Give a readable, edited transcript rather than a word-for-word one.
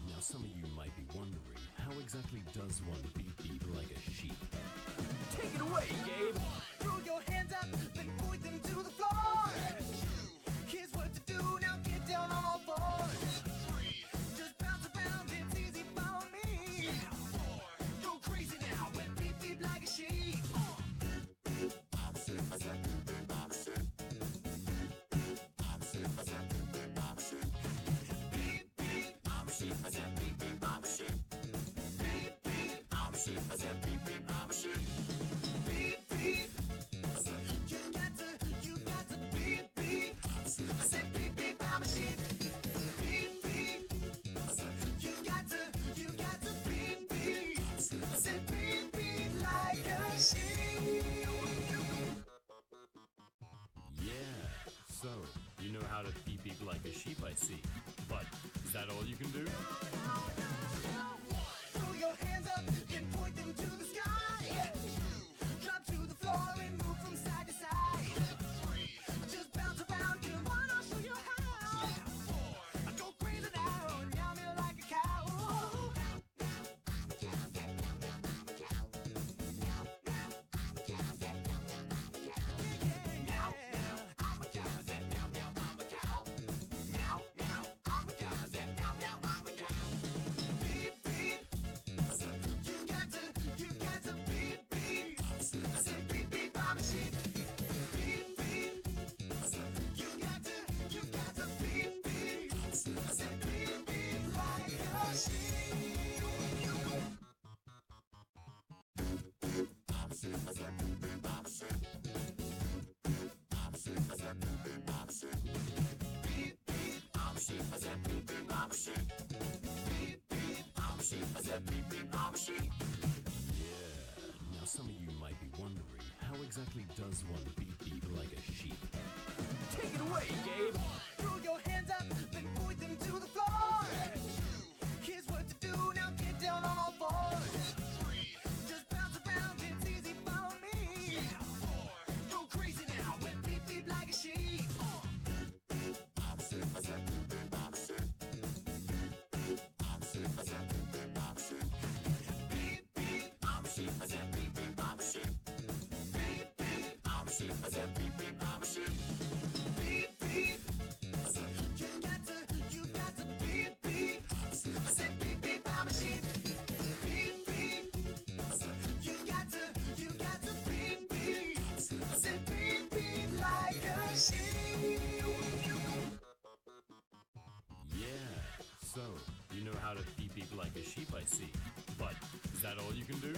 Now some of you might be wondering, how exactly does one beep like a sheep? Take it away, Gabe! Throw your hands up, then point them to the floor. Here's what to do, now get down on all fours. Just bounce around, it's easy, follow me. Go crazy now, and beep beep like a sheep. You got to beep beep. I said beep beep, I'm a sheep. Beep beep. You got to beep beep. I said beep beep like a sheep. Yeah, so, you know how to beep like a sheep, I see. But, is that all you can do? Throw your hands up and point them to the sky. Drop to the floor and move from side to side. Just bounce around, come on, I'll show you how. I go crazy now, meow me like a cow. Beep beep. You got to beep beep. I said beep beep, I'm a sheep. Beep beep. You got to beep beep. I said beep beep like a sheep. Beep beep. I'm a sheep. I said beep beep, I'm a sheep. Beep beep. I'm a sheep. I said beep beep, I'm a sheep. Now some of you might be wondering, how exactly does one beep like a sheep? Take it away, Gabe! Throw your hands up, then point them to the floor. Here's what to do, now get down on all fours. Just bounce around, it's easy, follow me. Go crazy now, and beep beep like a sheep. Beep beep, I'm a sheep. I said beep beep, I'm a sheep. Beep beep, I'm a sheep. I said beep beep, I'm a sheep. Beep beep. You got to beep beep. I said beep beep, I'm a sheep. Beep beep. You got to beep beep. I said beep beep like a sheep. Yeah, so, you know how to beep like a sheep, I see. But, is that all you can do?